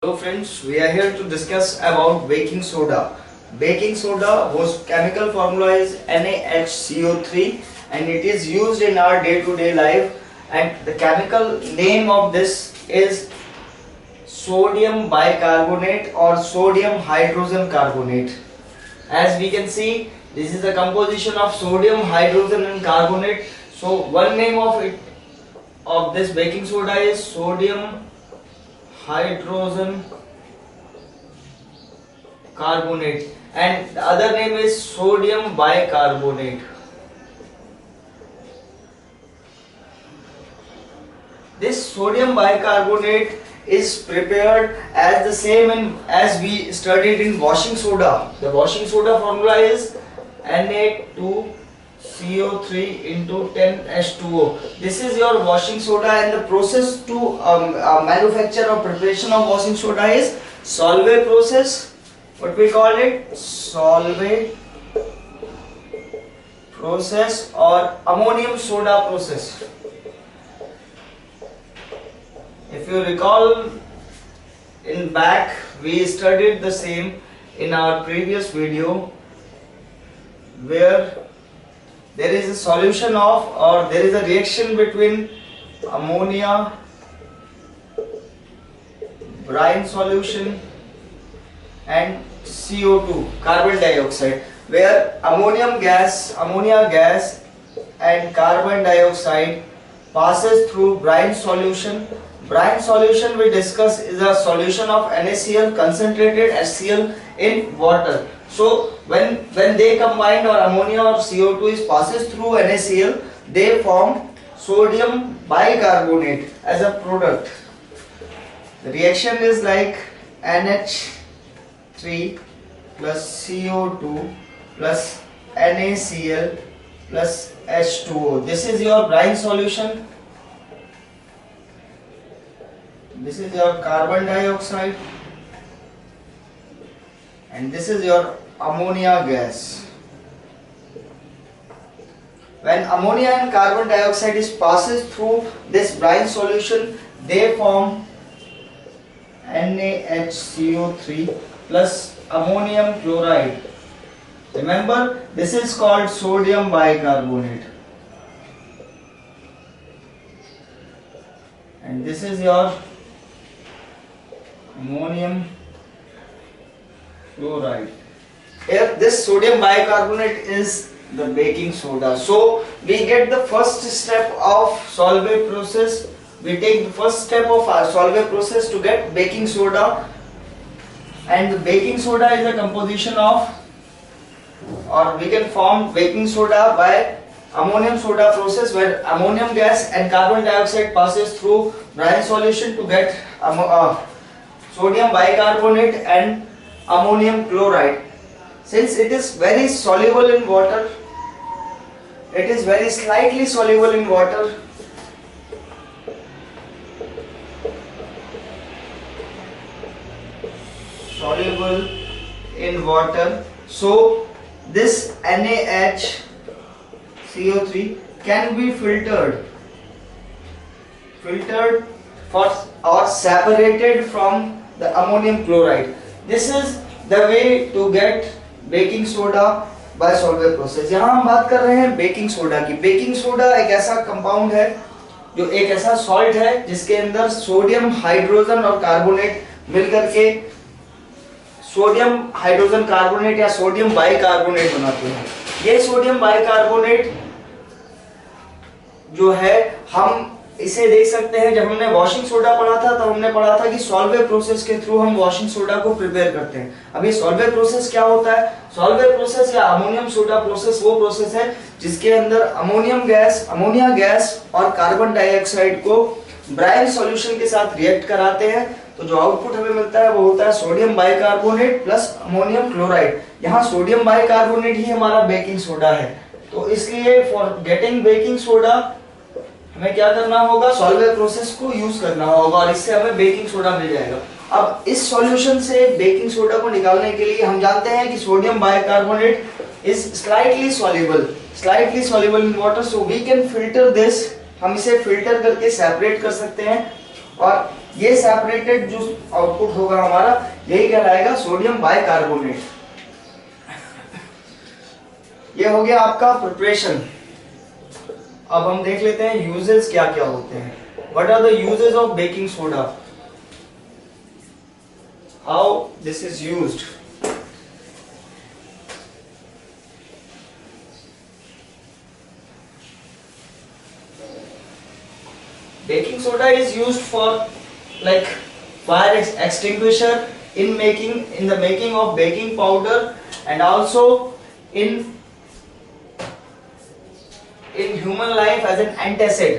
Hello friends, we are here to discuss about baking soda. Baking soda whose chemical formula is NaHCO3 and it is used in our day-to-day life, and the chemical name of this is sodium bicarbonate or sodium hydrogen carbonate. As we can see, this is the composition of sodium, hydrogen and carbonate. So one name of this baking soda is sodium hydrogen carbonate and the other name is sodium bicarbonate. This sodium bicarbonate is prepared as the same as we studied in washing soda. The washing soda formula is Na2CO3 into 10H2O. This is your washing soda, and the process to manufacture or preparation of washing soda is Solvay process. What we call it? Solvay process or ammonium soda process. If you recall, in back we studied the same in our previous video, where there is a solution of, or there is a reaction between ammonia, brine solution and CO2, carbon dioxide, where ammonia gas and carbon dioxide passes through brine solution. Brine solution, we discuss, is a solution of NaCl, concentrated HCl in water. So when they combine, or ammonia or CO2 is passes through NaCl, they form sodium bicarbonate as a product. The reaction is like NH3 plus CO2 plus NaCl plus H2O. This is your brine solution. This is your carbon dioxide, and this is your ammonia gas. When ammonia and carbon dioxide is passes through this brine solution, they form NaHCO3 plus ammonium chloride. Remember, this is called sodium bicarbonate, and this is your ammonium chloride. Here this sodium bicarbonate is the baking soda. So we get the first step of Solvay process. We take the first step of our Solvay process to get baking soda, and the baking soda is a composition of, or we can form baking soda by ammonium soda process, where ammonium gas and carbon dioxide passes through brine solution to get sodium bicarbonate and ammonium chloride. Since it is very soluble in water, it is very slightly soluble in water, so this NaHCO3 can be filtered for or separated from the ammonium chloride. This is the way to get baking soda by Solvay process. यहाँ हम बात कर रहे हैं baking soda की. Baking soda एक ऐसा compound है, जो एक ऐसा सॉल्ट है जिसके अंदर सोडियम हाइड्रोजन और कार्बोनेट मिलकर के सोडियम हाइड्रोजन कार्बोनेट या सोडियम बाइकार्बोनेट बनाते हैं. ये सोडियम बाइकार्बोनेट जो है, हम इसे देख सकते हैं. जब हमने वॉशिंग सोडा पढ़ा था तब हमने पढ़ा था कि सॉल्वे प्रोसेस के थ्रू हम वॉशिंग सोडा को प्रिपेयर करते हैं. अभी सॉल्वे प्रोसेस क्या होता है? सॉल्वे प्रोसेस या अमोनियम सोडा प्रोसेस वो प्रोसेस है जिसके अंदर अमोनिया गैस और कार्बन डाइऑक्साइड को ब्राइन सॉल्यूशन के साथ रिएक्ट कराते हैं. तो जो आउटपुट हमें मिलता है वो होता है sodium bicarbonate plus ammonium chloride. यहाँ सोडियम बाइकार्बोनेट ही हमारा बेकिंग सोडा है. तो इसलिए फॉर गेटिंग बेकिंग सोडा हमें क्या करना होगा? सॉल्वे प्रोसेस को यूज करना होगा, और इससे हमें बेकिंग सोडा मिल जाएगा. अब इस सॉल्यूशन से बेकिंग सोडा को निकालने के लिए हम जानते हैं कि sodium bicarbonate is slightly soluble in water, so we can filter this. हम इसे फिल्टर करके सेपरेट कर सकते हैं, और ये सेपरेटेड जो आउटपुट होगा हमारा यही कहलाएगा सोडियम बाइकार्बोनेट। ये हो गया आपका प्रिपरेशन। अब हम देख लेते हैं यूजेस क्या क्या होते हैं। What are the uses of baking soda, how this is used. Baking soda is used for like fire extinguisher in the making of baking powder, and also in human life as an antacid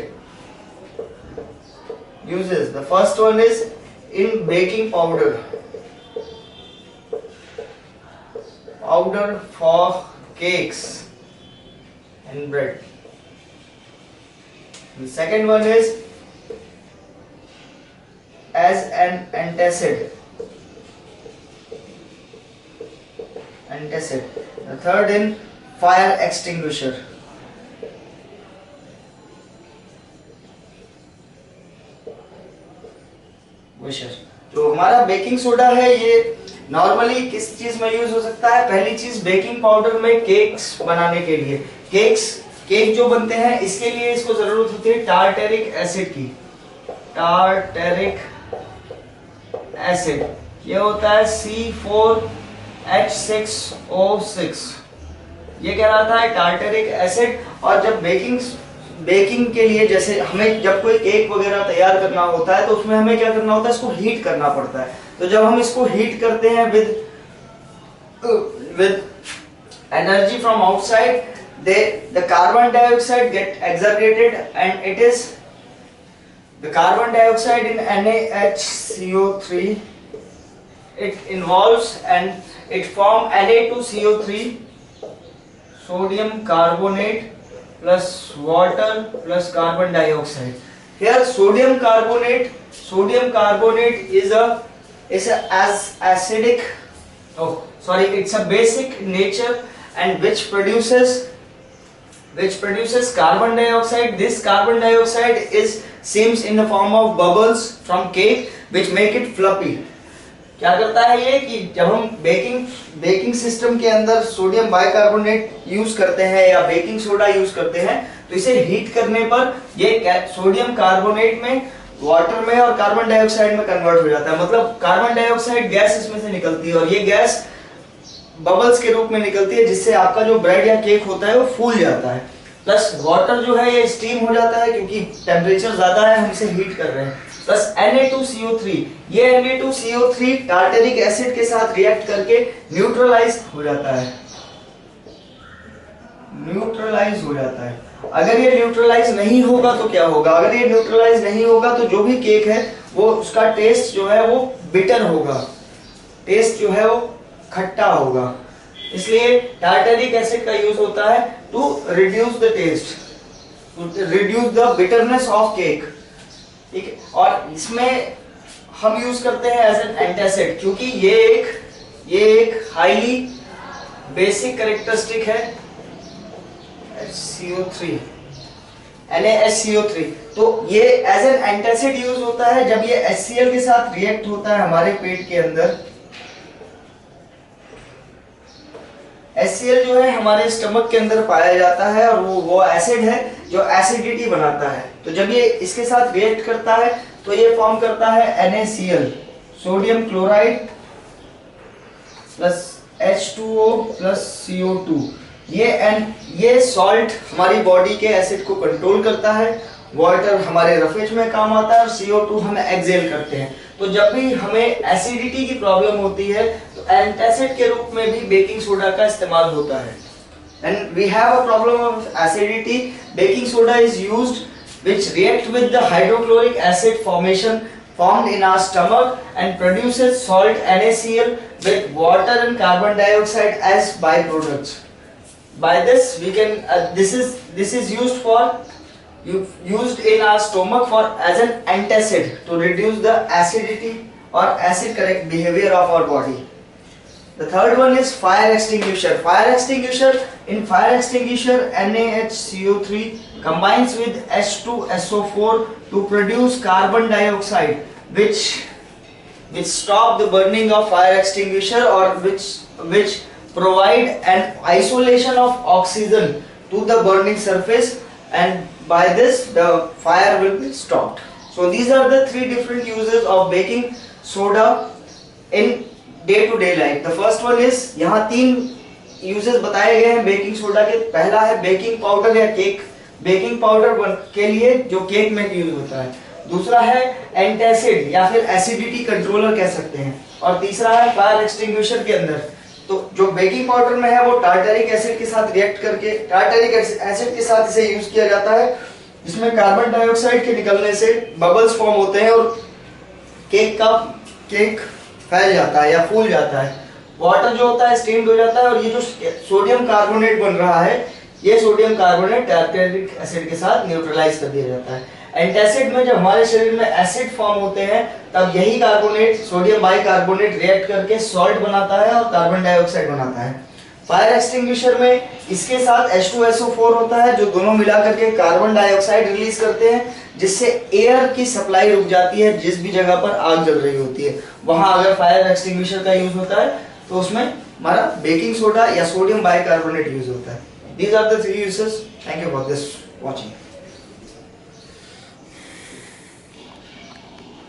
uses. The first one is in baking powder for cakes and bread. The second one is as an antacid. The third in fire extinguisher. जो हमारा baking soda है ये normally किस चीज में use हो सकता है। पहली चीज बेकिंग पाउडर में केक्स बनाने के लिए, केक जो बनते हैं इसके लिए इसको जरूरत होती है टार्टेरिक एसिड की। टार्टेरिक एसिड ये होता है C4H6O6, ये कहलाता है टार्टेरिक एसिड। और जब बेकिंग के लिए जैसे हमें जब कोई केक वगैरह तैयार करना होता है तो उसमें हमें क्या करना होता है, इसको हीट करना पड़ता है। तो जब हम इसको हीट करते हैं with energy from outside, the carbon dioxide get exaggerated and it is the carbon dioxide in NaHCO3, it involves and it form Na2CO3, sodium carbonate plus water plus carbon dioxide. Here sodium carbonate is a as acidic, it's a basic nature and which produces carbon dioxide. This carbon dioxide seems in the form of bubbles from cake which make it fluffy. क्या करता है ये कि जब हम baking system के अंदर sodium bicarbonate use करते हैं या बेकिंग सोडा यूज करते हैं तो इसे हीट करने पर ये सोडियम कार्बोनेट में, वाटर में और कार्बन डाइऑक्साइड में कन्वर्ट हो जाता है। मतलब कार्बन डाइऑक्साइड गैस इसमें से निकलती है और ये गैस बबल्स के रूप में निकलती है जिससे आपका जो ब्रेड या केक होता है वो फूल जाता है। प्लस वाटर जो है ये स्टीम हो जाता है क्योंकि टेम्परेचर ज्यादा है, हम इसे हीट कर रहे हैं। प्लस Na2CO3, ये Na2CO3 टार्टेरिक एसिड के साथ रिएक्ट करके न्यूट्रलाइज हो जाता है। अगर ये न्यूट्रलाइज नहीं होगा तो क्या होगा, अगर ये न्यूट्रलाइज नहीं होगा तो जो भी केक है वो उसका टेस्ट जो है वो बिटर होगा, टेस्ट जो है वो खट्टा होगा। इसलिए टार्टेरिक एसिड का यूज होता है to reduce the taste, to reduce the bitterness of cake. ठीक है, और इसमें हम यूज करते हैं एज एन एंटासिड क्योंकि ये एक हाईली बेसिक कैरेक्टरिस्टिक है HCO3, NaHCO3। तो ये एज एन एंटासिड यूज होता है जब ये HCl के साथ रिएक्ट होता है हमारे पेट के अंदर। HCl जो है हमारे स्टमक के अंदर पाया जाता है और वो एसिड है जो एसिडिटी बनाता है। तो जब ये इसके साथ रिएक्ट करता है तो ये फॉर्म करता है NaCl, sodium chloride plus H2O plus CO2। ये सॉल्ट हमारी बॉडी के एसिड को कंट्रोल करता है, वाटर हमारे रफेज में काम आता है और CO2 हम एक्सहेल करते हैं। तो जब भी हमें एसिडिटी की प्रॉब्लम होती है तो एंटासिड के रूप में भी बेकिंग सोडा का इस्तेमाल होता है। And we have a problem of acidity. Baking soda is used which react with the hydrochloric acid formation formed in our stomach and produces salt NaCl with water and carbon dioxide as byproducts. By this we can this is used in our stomach for as an antacid to reduce the acidity or acid correct behavior of our body. The third one is fire extinguisher. In fire extinguisher, NaHCO3 combines with H2SO4 to produce carbon dioxide. which stop the burning of fire extinguisher, or which provide an isolation of oxygen to the burning surface, and by this the fire will be stopped. So these are the three different uses of baking soda in day to day life. The first one is, यहाँ तीन uses बताए गए हैं baking soda के. पहला है baking powder या cake, baking powder के लिए जो केक में यूज होता है. दूसरा है एंटासिड या फिर एसिडिटी कंट्रोलर कह सकते हैं. और तीसरा है फायर एक्सटिंग्विशर के अंदर. तो जो बेकिंग पाउडर में है वो टार्टरिक एसिड के साथ रिएक्ट करके, टार्टरिक एसिड के साथ इसे यूज किया जाता है, जिसमें कार्बन डाइऑक्साइड के निकलने से बबल्स फॉर्म होते हैं और केक फैल जाता है या फूल जाता है. वाटर जो होता है स्टीम्ड हो जाता है, और ये जो सोडियम कार्बोनेट बन रहा है, ये सोडियम कार्बोनेट टार्टरिक एसिड के साथ न्यूट्रलाइज कर दिया जाता है. एंटासिड में जब हमारे शरीर में एसिड फॉर्म होते हैं, तब यही कार्बोनेट सोडियम बाइकार्बोनेट रिएक्ट करके सॉल्ट बनाता है और कार्बन डाइऑक्साइड बनाता है. फायर एक्सटिंग्विशर में इसके साथ H2SO4 होता है, जो दोनों मिलाकर के कार्बन डाइऑक्साइड रिलीज करते हैं, जिससे एयर की सप्लाई रुक जाती है. जिस भी जगह पर आग जल रही होती है वहां अगर फायर एक्सटिंग्विशर का यूज होता है तो उसमें हमारा बेकिंग सोडा या सोडियम बाइकार्बोनेट यूज होता है. These are the three uses. Thank you for this watching.